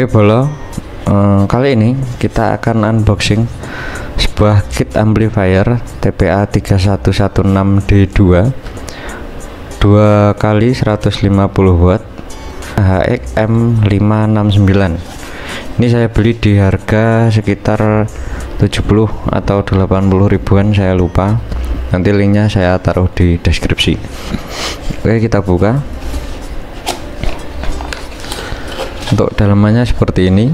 Oke Bolo, kali ini kita akan unboxing sebuah kit amplifier TPA 3116D2 2 kali 150 watt HX M569. Ini saya beli di harga sekitar 70 atau 80 ribuan, saya lupa. Nanti linknya saya taruh di deskripsi. Oke, kita buka. Untuk dalamannya seperti ini.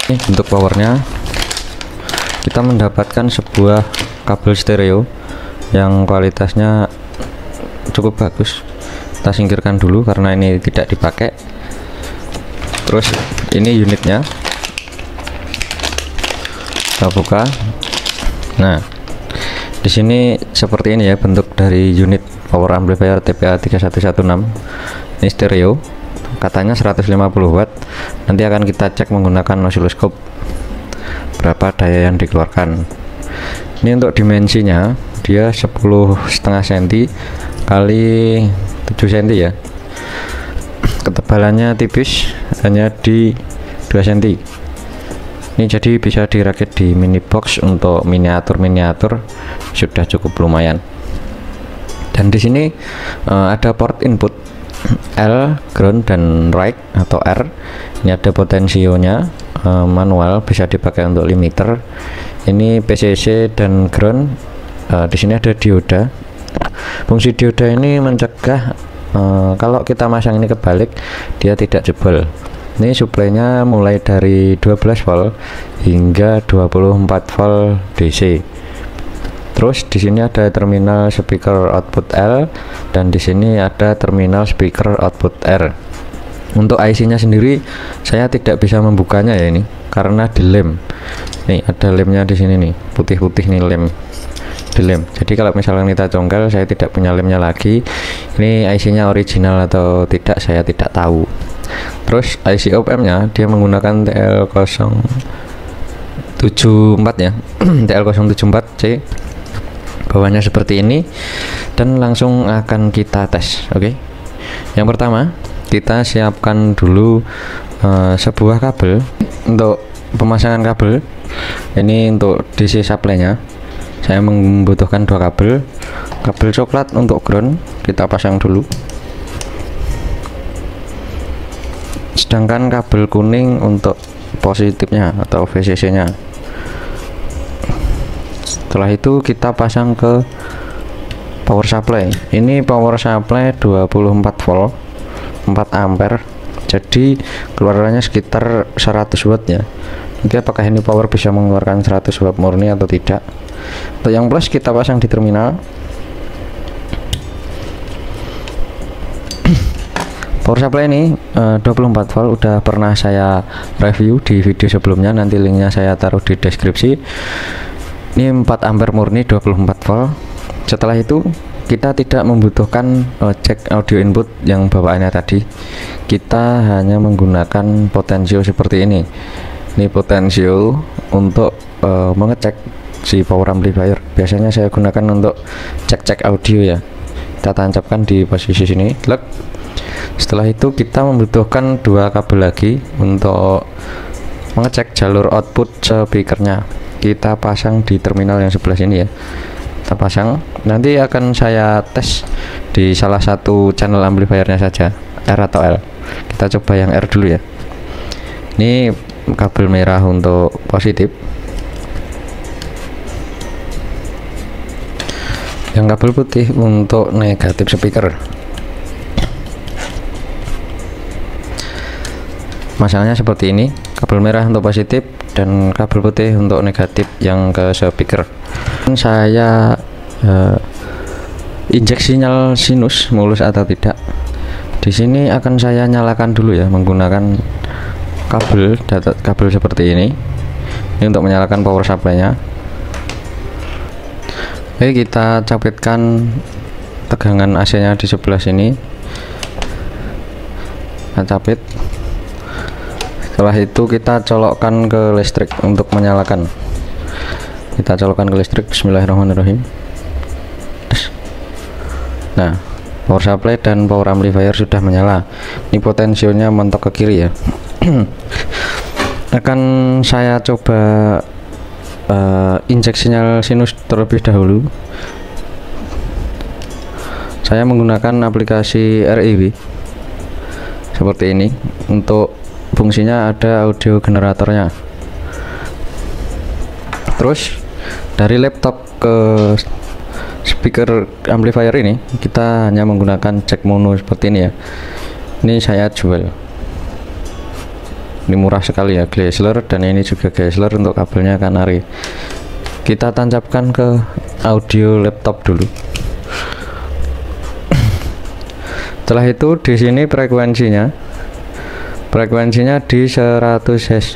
Ini bentuk powernya. Kita mendapatkan sebuah kabel stereo yang kualitasnya cukup bagus. Kita singkirkan dulu karena ini tidak dipakai. Terus ini unitnya, kita buka. Nah, di sini seperti ini ya bentuk dari unit power amplifier TPA 3116. Ini stereo, katanya 150 watt. Nanti akan kita cek menggunakan osiloskop berapa daya yang dikeluarkan. Ini untuk dimensinya, dia 10,5 cm kali 7 cm ya. Ketebalannya tipis, hanya di 2 cm. Ini jadi bisa dirakit di mini box untuk miniatur sudah cukup lumayan. Dan di sini ada port input L, ground, dan right atau R. Ini ada potensionya, manual, bisa dipakai untuk limiter. Ini PCC dan ground. Di sini ada dioda. Fungsi dioda ini mencegah kalau kita masang ini kebalik, dia tidak jebol. Ini suplainya mulai dari 12 volt hingga 24 volt DC. Terus di sini ada terminal speaker output L dan di sini ada terminal speaker output R. Untuk IC-nya sendiri saya tidak bisa membukanya ya ini karena dilem. Nih ada lemnya di sini nih, putih-putih nih dilem. Jadi kalau misalnya kita congkel, saya tidak punya lemnya lagi. Ini IC-nya original atau tidak saya tidak tahu. Terus IC op-amp-nya dia menggunakan TL074 ya. TL074C. Bawahnya seperti ini dan langsung akan kita tes. Oke. Yang pertama, kita siapkan dulu sebuah kabel untuk pemasangan kabel. Ini untuk DC supply-nya. Saya membutuhkan dua kabel. Kabel coklat untuk ground kita pasang dulu. Sedangkan kabel kuning untuk positifnya atau VCC-nya. Setelah itu kita pasang ke power supply. Ini power supply 24 volt 4 ampere. Jadi keluarannya sekitar 100 watt ya. Nanti apakah ini power bisa mengeluarkan 100 watt murni atau tidak. Untuk yang plus kita pasang di terminal. Power supply ini 24 volt udah pernah saya review di video sebelumnya, nanti linknya saya taruh di deskripsi. Ini 4 ampere murni 24 volt. Setelah itu kita tidak membutuhkan cek audio input yang bawaannya tadi. Kita hanya menggunakan potensio seperti ini. Ini potensio untuk mengecek si power amplifier. Biasanya saya gunakan untuk cek audio ya. Kita tancapkan di posisi sini. Setelah itu kita membutuhkan dua kabel lagi untuk mengecek jalur output speakernya. Kita pasang di terminal yang sebelah sini ya. Kita pasang, nanti akan saya tes di salah satu channel amplifiernya saja, R atau L. Kita coba yang R dulu ya. Ini kabel merah untuk positif, yang kabel putih untuk negatif speaker. Masangnya seperti ini, kabel merah untuk positif dan kabel putih untuk negatif yang ke speaker. Saya injek sinyal sinus mulus atau tidak. Di sini akan saya nyalakan dulu ya menggunakan kabel seperti ini. Ini untuk menyalakan power supply-nya. Oke, kita capitkan tegangan AC-nya di sebelah sini. Kita capit. Setelah itu kita colokkan ke listrik untuk menyalakan. Kita colokkan ke listrik. Bismillahirrahmanirrahim. Nah, power supply dan power amplifier sudah menyala. Ini potensionya mentok ke kiri ya. Akan saya coba injek sinyal sinus terlebih dahulu. Saya menggunakan aplikasi RIB seperti ini. Untuk fungsinya ada audio generatornya. Terus dari laptop ke speaker amplifier ini kita hanya menggunakan jack mono seperti ini ya. Ini saya jual, ini murah sekali ya, Geissler, dan ini juga Geissler untuk kabelnya Canary. Kita tancapkan ke audio laptop dulu. Setelah itu di sini frekuensinya di 100 Hz.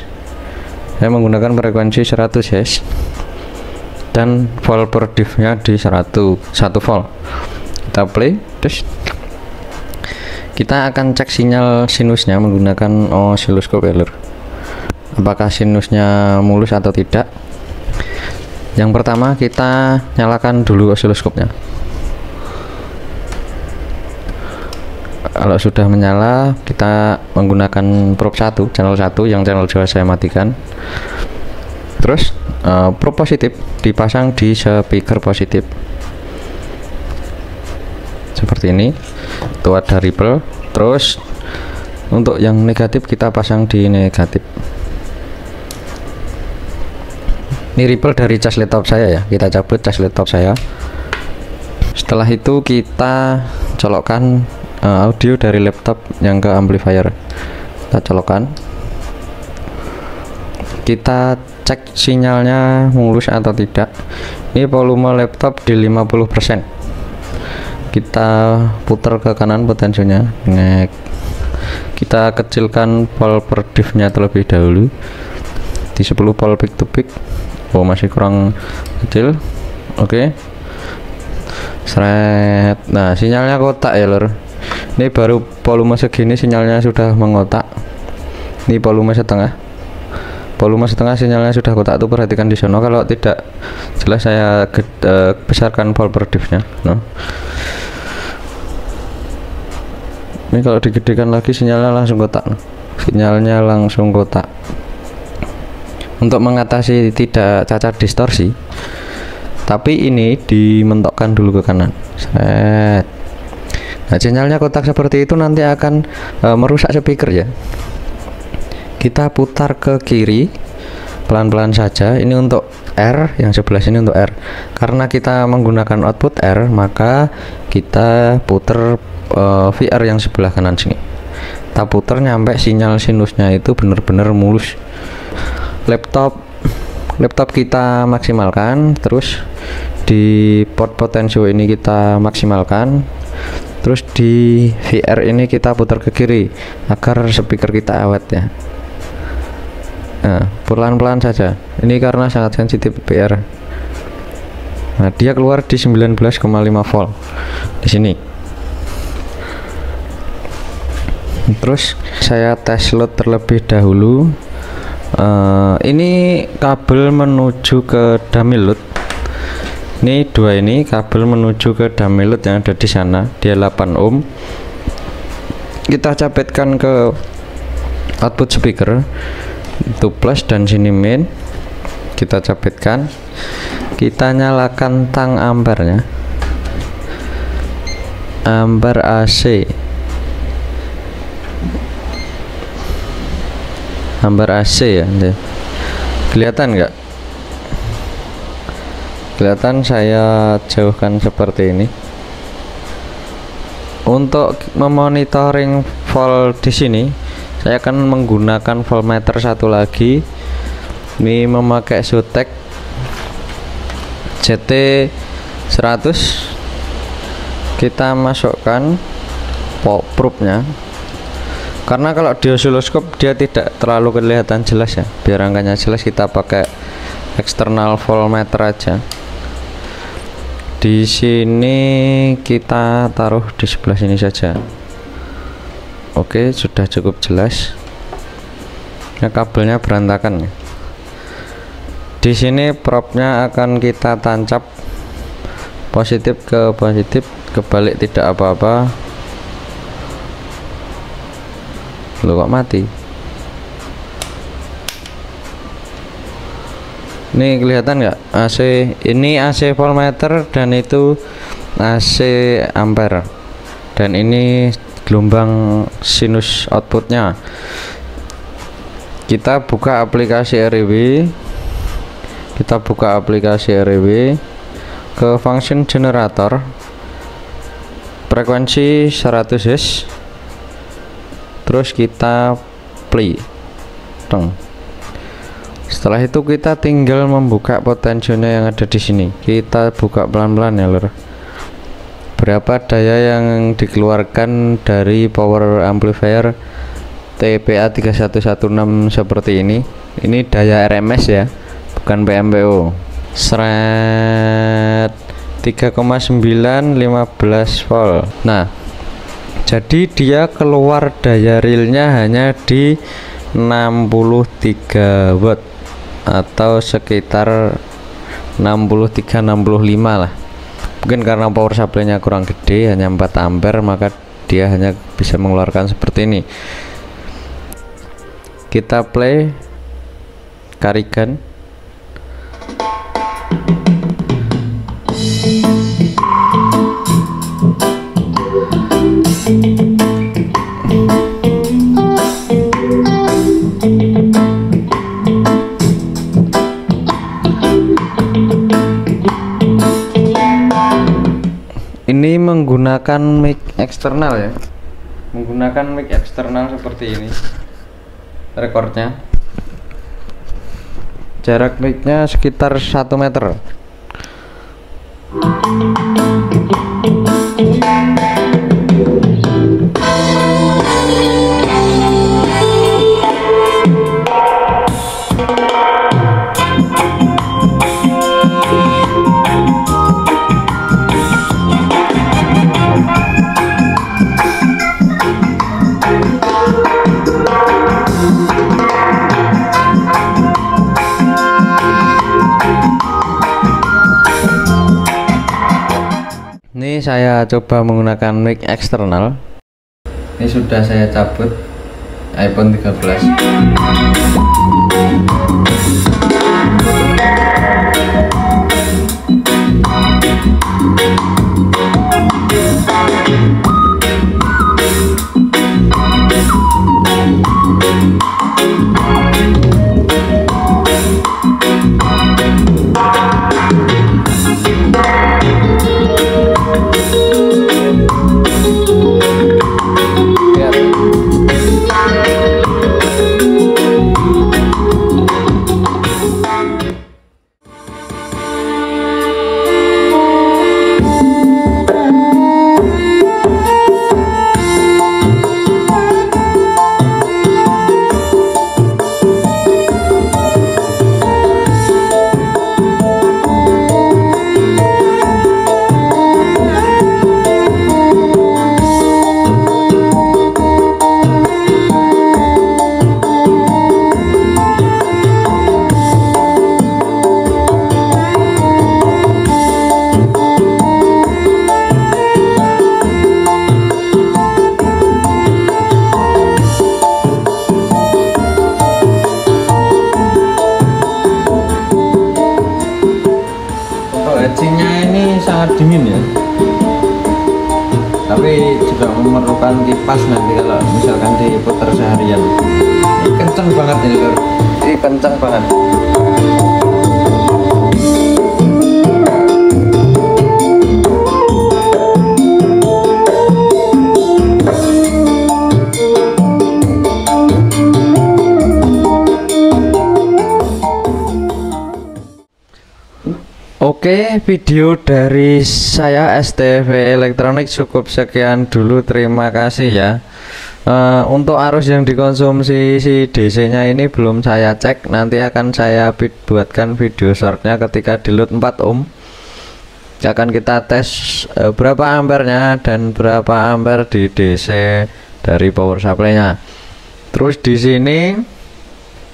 Saya menggunakan frekuensi 100 Hz dan volt per diff-nya di 1 volt. Kita play, terus kita akan cek sinyal sinusnya menggunakan osiloskop Heller. Apakah sinusnya mulus atau tidak? Yang pertama kita nyalakan dulu osiloskopnya. Kalau sudah menyala, kita menggunakan probe 1, channel 1, yang channel 2 saya matikan. Terus probe positif dipasang di speaker positif seperti ini. Itu ada ripple. Terus untuk yang negatif kita pasang di negatif. Ini ripple dari cas laptop saya ya, kita cabut cas laptop saya. Setelah itu kita colokkan audio dari laptop yang ke amplifier. Kita colokkan, kita cek sinyalnya mulus atau tidak. Ini volume laptop di 50%. Kita putar ke kanan potensinya, kita kecilkan volt per diff-nya terlebih dahulu di 10 volt peak to peak. Oh, masih kurang kecil. Oke. Seret. Nah, sinyalnya kotak ya lor. Ini baru volume segini sinyalnya sudah mengotak. Ini volume setengah. Volume setengah sinyalnya sudah kotak tuh, perhatikan di sana. Kalau tidak jelas saya besarkan volt per diff-nya. No. Ini kalau digedekan lagi sinyalnya langsung kotak. Sinyalnya langsung kotak. Untuk mengatasi tidak cacat distorsi, tapi ini dimentokkan dulu ke kanan. Set. Nah, sinyalnya kotak seperti itu nanti akan merusak speaker ya. Kita putar ke kiri pelan-pelan saja. Ini untuk R, yang sebelah sini untuk R. Karena kita menggunakan output R, maka kita putar VR yang sebelah kanan sini. Kita putar nyampe sinyal sinusnya itu benar-benar mulus. Laptop kita maksimalkan, terus di port potensio ini kita maksimalkan. Terus di VR ini kita putar ke kiri agar speaker kita awet ya. Nah, pelan-pelan saja. Ini karena sangat sensitif VR. Nah, dia keluar di 19,5 volt di sini. Terus saya tes load terlebih dahulu. Ini kabel menuju ke dummy load. Ini dua, ini kabel menuju ke dummy load yang ada di sana, dia 8 ohm. Kita capitkan ke output speaker itu plus, dan sini main kita capitkan. Kita nyalakan tang ampernya, ampere AC, ampere AC ya. Kelihatan nggak? Kelihatan. Saya jauhkan seperti ini. Untuk memonitoring volt di sini, saya akan menggunakan voltmeter satu lagi. Ini memakai Zotac JT 100. Kita masukkan probe-nya. Karena kalau di osiloskop dia tidak terlalu kelihatan jelas ya. Biar angkanya jelas, kita pakai eksternal voltmeter aja. Di sini kita taruh di sebelah sini saja. Oke, sudah cukup jelas. Nah, kabelnya berantakan. Di sini probe-nya akan kita tancap positif ke positif, kebalik tidak apa-apa. Loh, kok mati? Nih kelihatan nggak AC? Ini AC voltmeter dan itu AC ampere, dan ini gelombang sinus outputnya. Kita buka aplikasi REW, ke function generator, frekuensi 100 Hz, terus kita play. Setelah itu kita tinggal membuka potensionya yang ada di sini. Kita buka pelan-pelan ya lur. Berapa daya yang dikeluarkan dari power amplifier TPA 3116 seperti ini. Ini daya RMS ya, bukan PMPO. Seret 3,915 volt. Nah, jadi dia keluar daya realnya hanya di 63 watt atau sekitar 63-65 lah. Mungkin karena power supply-nya kurang gede, hanya 4 ampere, maka dia hanya bisa mengeluarkan seperti ini. Kita play Karigan. Ini menggunakan mic eksternal ya, seperti ini. Rekornya, jarak micnya sekitar 1 meter. Ini saya coba menggunakan mic eksternal. Ini sudah saya cabut iPhone 13. Ini sangat dingin ya, tapi juga memerlukan kipas nanti kalau misalkan diputar seharian. Ini kenceng banget ini lur, ini kenceng banget. Oke, video dari saya STV Elektronik cukup sekian dulu. Terima kasih ya. Untuk arus yang dikonsumsi si DC nya ini belum saya cek, nanti akan saya buatkan video shortnya ketika di load 4 ohm. Akan kita tes berapa ampernya dan berapa ampere di DC dari power supply nya. Terus di sini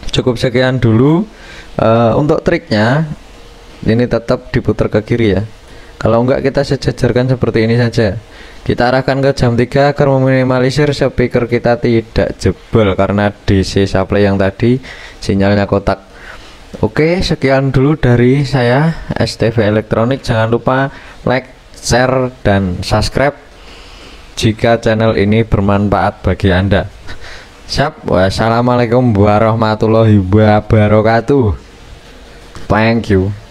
cukup sekian dulu. Untuk triknya, ini tetap diputar ke kiri ya. Kalau enggak kita sejajarkan seperti ini saja. Kita arahkan ke jam 3 agar meminimalisir speaker kita tidak jebol karena DC supply yang tadi sinyalnya kotak. Oke, sekian dulu dari saya STV Elektronik. Jangan lupa like, share, dan subscribe jika channel ini bermanfaat bagi Anda. Siap. Wassalamualaikum warahmatullahi wabarakatuh. Thank you.